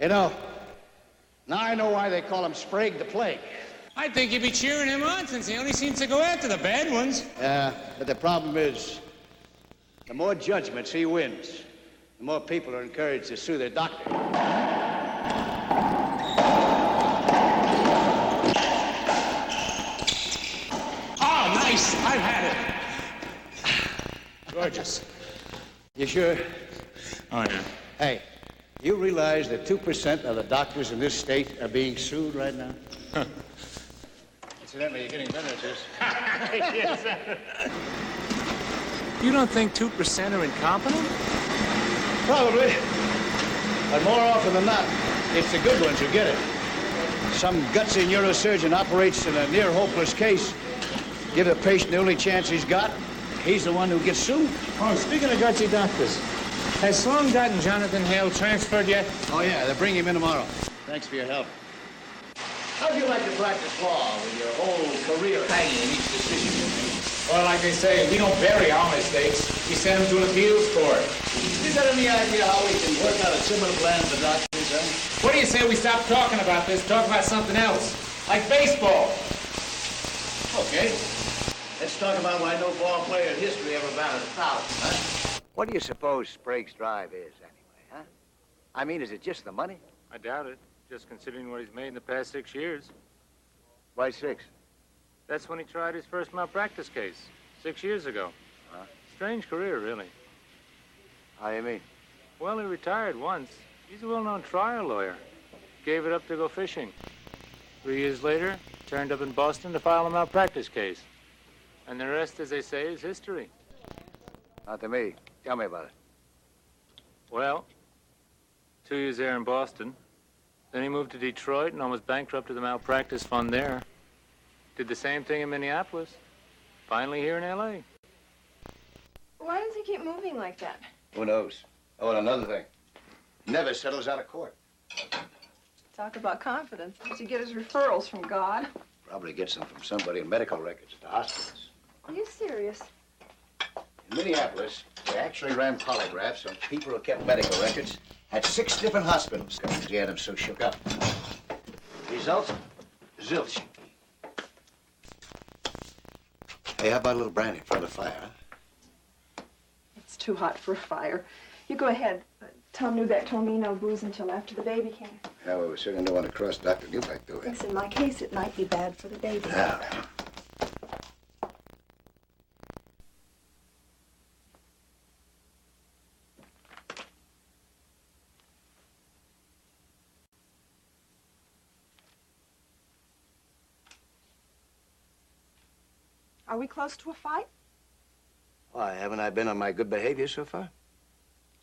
You know, now I know why they call him Sprague the Plague. I think you'd be cheering him on since he only seems to go after the bad ones. Yeah, but the problem is, the more judgments he wins, the more people are encouraged to sue their doctor. Oh, nice. I've had it. Gorgeous. You sure? Oh, yeah. Hey, you realize that 2% of the doctors in this state are being sued right now? Huh. Incidentally, you're getting better at this. Yes. You don't think 2% are incompetent? Probably. But more often than not, it's the good ones who get it. Some gutsy neurosurgeon operates in a near-hopeless case. Give the patient the only chance he's got. He's the one who gets sued. Oh, speaking of gutsy doctors, has Sloan gotten Jonathan Hale transferred yet? Oh, yeah, they'll bring him in tomorrow. Thanks for your help. How'd you like to practice law with your whole career hanging in each decision you make? Well, like they say, we don't bury our mistakes. We send them to an appeals court. You got any idea how we can work out a similar plan for doctors, huh? What do you say we stop talking about this, talk about something else? Like baseball. Okay. Let's talk about why no ball player in history ever batted 1,000, huh? What do you suppose Sprague's drive is, anyway, huh? I mean, is it just the money? I doubt it, just considering what he's made in the past 6 years. Why 6? That's when he tried his first malpractice case, 6 years ago. Huh? Strange career, really. How do you mean? Well, he retired once. He's a well-known trial lawyer. Gave it up to go fishing. 3 years later, turned up in Boston to file a malpractice case. And the rest, as they say, is history. Not to me. Tell me about it. Well, 2 years there in Boston. Then he moved to Detroit and almost bankrupted the malpractice fund there. Did the same thing in Minneapolis. Finally here in L.A. Why does he keep moving like that? Who knows? Oh, and another thing. Never settles out of court. Talk about confidence. Does he get his referrals from God? Probably gets them from somebody in medical records at the hospitals. Are you serious? In Minneapolis, they actually ran polygraphs on people who kept medical records at 6 different hospitals because he had them so shook up. Results? Zilch. Hey, how about a little brandy in front of the fire, huh? It's too hot for a fire. You go ahead. Tom Newbeck told me no booze until after the baby came. Yeah, well, we certainly don't want to cross Dr. Newbeck, do we? Yes, in my case, it might be bad for the baby. Yeah. Are we close to a fight? Why, haven't I been on my good behavior so far?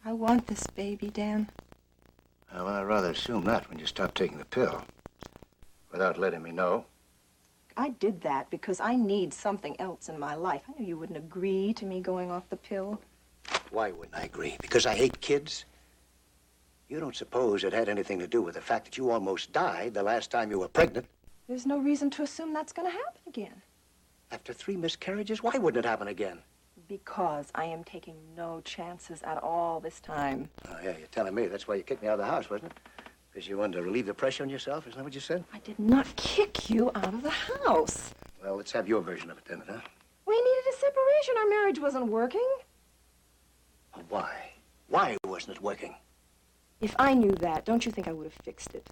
I want this baby, Dan. Well, I'd rather assume not when you stop taking the pill. Without letting me know. I did that because I need something else in my life. I knew you wouldn't agree to me going off the pill. Why wouldn't I agree? Because I hate kids? You don't suppose it had anything to do with the fact that you almost died the last time you were pregnant? There's no reason to assume that's going to happen again. After 3 miscarriages, why wouldn't it happen again? Because I am taking no chances at all this time. Oh, yeah, you're telling me. That's why you kicked me out of the house, wasn't it? Because you wanted to relieve the pressure on yourself? Isn't that what you said? I did not kick you out of the house. Well, let's have your version of it then, huh? We needed a separation. Our marriage wasn't working. Well, why? Why wasn't it working? If I knew that, don't you think I would have fixed it?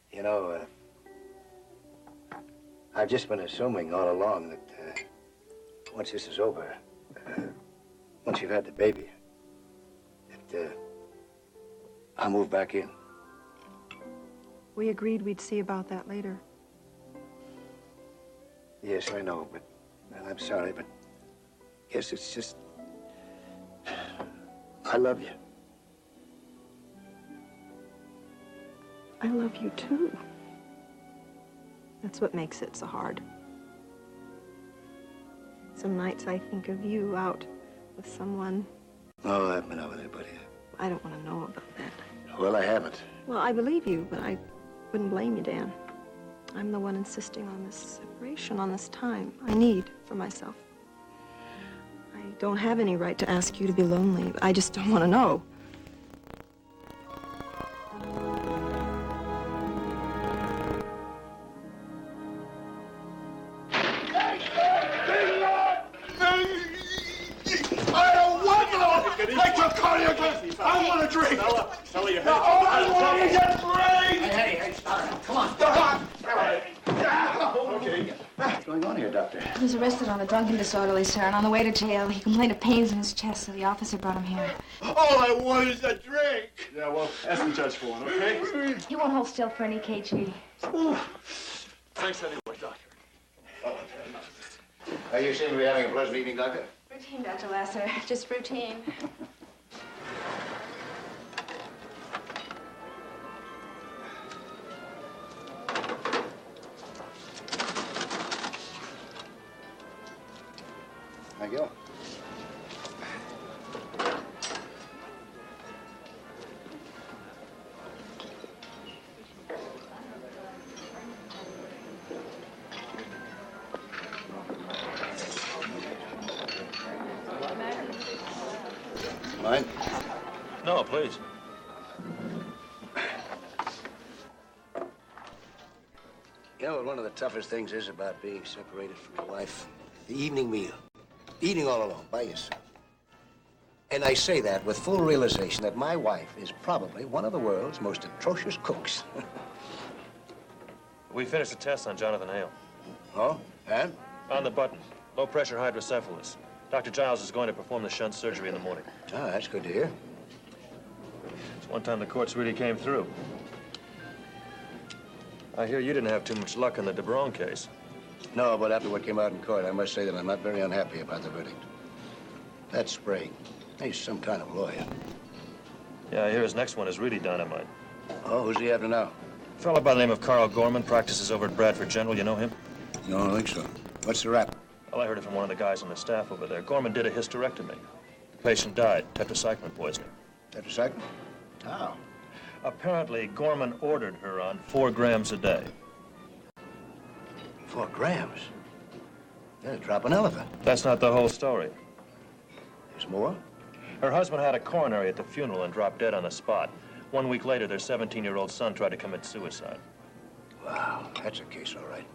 You know, I've just been assuming all along that once this is over, once you've had the baby, that I'll move back in. We agreed we'd see about that later. Yes, I know, but well, I'm sorry, but yes, it's just I love you. I love you, too. That's what makes it so hard. Some nights I think of you out with someone. Oh, I haven't been out with anybody. I don't want to know about that. Well, I haven't. Well, I believe you, but wouldn't blame you, Dan. I'm the one insisting on this separation, on this time I need for myself. I don't have any right to ask you to be lonely. I just don't want to know. Take your cardiac. I want a drink. Fella, your head. All I want is a drink. Hey, stop. Come on. Okay. What's going on here, Doctor? He was arrested on a drunken disorderly, sir, and on the way to jail, he complained of pains in his chest, so the officer brought him here. All I want is a drink. Yeah, well, ask the judge for one, okay? He won't hold still for any KG. Thanks anyway, Doctor. You seem to be having a pleasant evening, Doctor. Routine, Dr. Lasser. Just routine. Thank you. Mine? No, please. You know what one of the toughest things is about being separated from your wife? The evening meal. Eating all alone, by yourself. And I say that with full realization that my wife is probably one of the world's most atrocious cooks. We finished the test on Jonathan Hale. Oh? And? On the button. Low pressure hydrocephalus. Dr. Giles is going to perform the shunt surgery in the morning. Ah, that's good to hear. It's one time the courts really came through. I hear you didn't have too much luck in the DeBron case. No, but after what came out in court, I must say that I'm not very unhappy about the verdict. That Sprague, he's some kind of lawyer. Yeah, I hear his next one is really dynamite. Oh, who's he after now? A fellow by the name of Carl Gorman practices over at Bradford General. You know him? No, I don't think so. What's the rap? Well, I heard it from one of the guys on the staff over there. Gorman did a hysterectomy. The patient died, tetracycline poisoning. Tetracycline? How? Apparently, Gorman ordered her on 4 grams a day. 4 grams? That'd drop an elephant. That's not the whole story. There's more? Her husband had a coronary at the funeral and dropped dead on the spot. 1 week later, their 17-year-old son tried to commit suicide. Wow, that's a case, all right.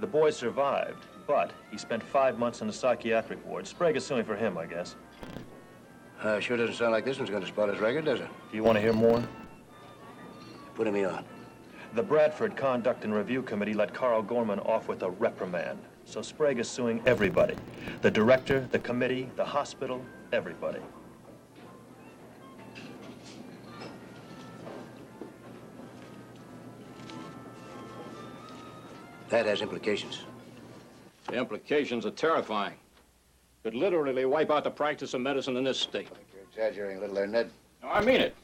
The boy survived, but he spent 5 months in a psychiatric ward. Sprague is suing for him, I guess. Sure doesn't sound like this one's going to spoil his record, does it? Do you want to hear more? Putting me on. The Bradford Conduct and Review Committee let Carl Gorman off with a reprimand. So Sprague is suing everybody. The director, the committee, the hospital, everybody. That has implications. The implications are terrifying. Could literally wipe out the practice of medicine in this state. You're exaggerating a little there, Ned. No, I mean it.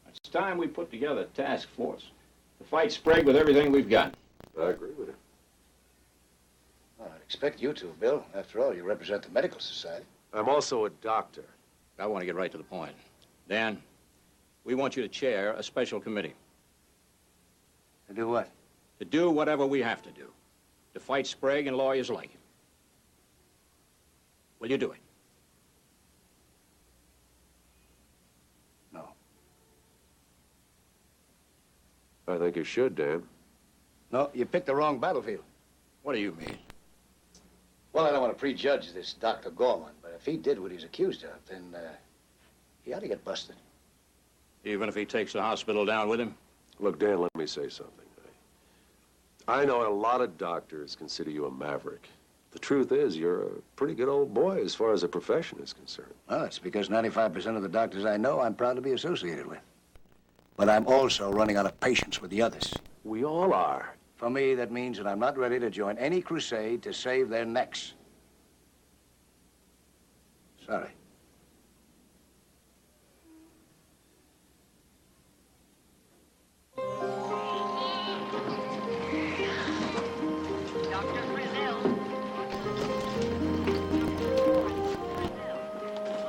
It's time we put together a task force to fight Sprague with everything we've got. I agree with you. Well, I'd expect you to, Bill. After all, you represent the medical society. I'm also a doctor. I want to get right to the point. Dan, we want you to chair a special committee. To do what? To do whatever we have to do. To fight Sprague and lawyers like him. Will you do it? No. I think you should, Dan. No, you picked the wrong battlefield. What do you mean? Well, I don't want to prejudge this Dr. Gorman, but if he did what he's accused of, then he ought to get busted. Even if he takes the hospital down with him? Look, Dan, let me say something. I know a lot of doctors consider you a maverick. The truth is, you're a pretty good old boy as far as the profession is concerned. Well, it's because 95% of the doctors I know I'm proud to be associated with. But I'm also running out of patience with the others. We all are. For me, that means that I'm not ready to join any crusade to save their necks. Sorry.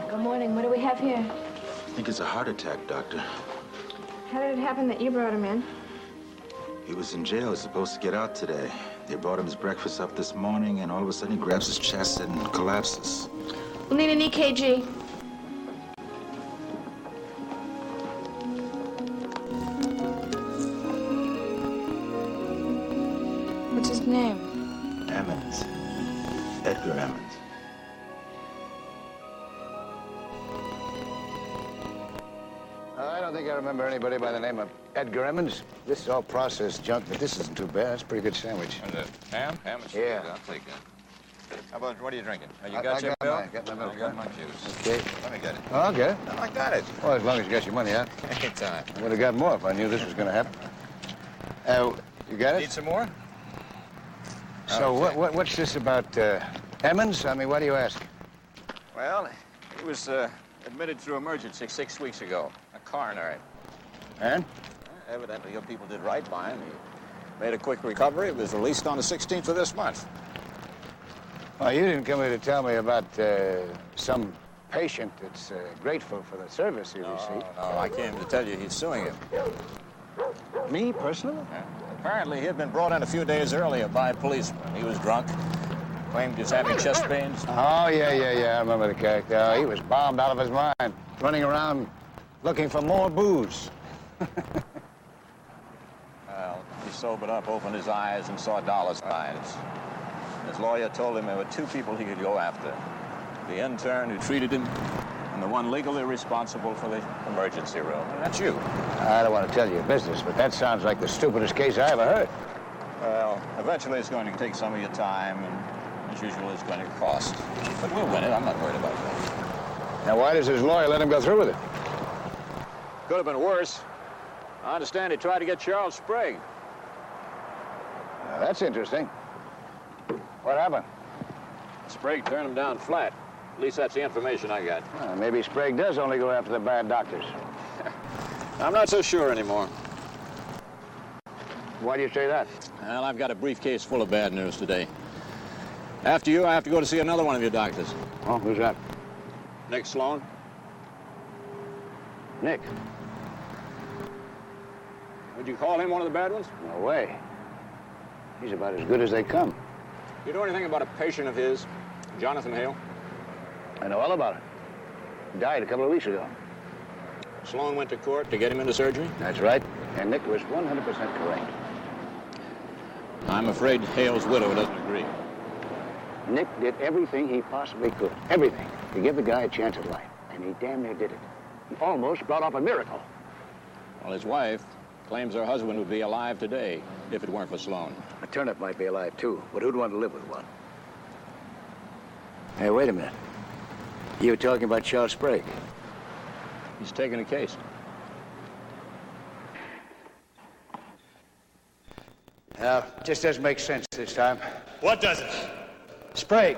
Good morning. What do we have here? I think it's a heart attack, Doctor. How did it happen that you brought him in? He was in jail. He's supposed to get out today. They brought him his breakfast up this morning, and all of a sudden he grabs his chest and collapses. We'll need an EKG. What's his name? Emmons. Edgar Emmons. I don't think I remember anybody by the name of Edgar Emmons. This is all processed junk, but this isn't too bad. That's a pretty good sandwich. Ham? Ham and cheese? Yeah. I'll take that. How about, what are you drinking? Oh, you I got your got milk? my- got my milk, I got huh? my juice. Okay. Let me get it. Oh, okay. No, I got it. Well, as long as you got your money out. Anytime. I would have got more if I knew this was going to happen. You got it? Need some more? So what's this about Emmons? I mean, why do you ask? Well, he was admitted through emergency 6 weeks ago. A coronary. And? Evidently, your people did right by him. He made a quick recovery. He was released on the 16th of this month. Well, you didn't come here to tell me about some patient that's grateful for the service he received. No, I came to tell you he's suing you. Me, personally? Yeah. Apparently, he had been brought in a few days earlier by a policeman. He was drunk, claimed he was having chest pains. Oh, yeah. I remember the character. Oh, he was bombed out of his mind, running around looking for more booze. Well, he sobered up, opened his eyes, and saw dollar signs. His lawyer told him there were two people he could go after. The intern who treated him, and the one legally responsible for the emergency room. And that's you. I don't want to tell you your business, but that sounds like the stupidest case I ever heard. Well, eventually it's going to take some of your time, and as usual, it's going to cost. But we'll win it. I'm not worried about that. Now, why does his lawyer let him go through with it? Could have been worse. I understand he tried to get Charles Sprague. Now, that's interesting. What happened? Sprague turned him down flat. At least that's the information I got. Maybe Sprague does only go after the bad doctors. I'm not so sure anymore. Why do you say that? Well, I've got a briefcase full of bad news today. After you, I have to go to see another one of your doctors. Oh, who's that? Nick Sloan. Nick? Would you call him one of the bad ones? No way. He's about as good as they come. You know anything about a patient of his, Jonathan Hale? I know all about it. He died a couple of weeks ago. Sloan went to court to get him into surgery? That's right. And Nick was 100% correct. I'm afraid Hale's widow doesn't agree. Nick did everything he possibly could. Everything. To give the guy a chance at life. And he damn near did it. He almost brought off a miracle. Well, his wife claims her husband would be alive today if it weren't for Sloan. A turnip might be alive, too. But who'd want to live with one? Hey, wait a minute. You were talking about Charles Sprague. He's taking a case. Just doesn't make sense this time. What doesn't? Sprague.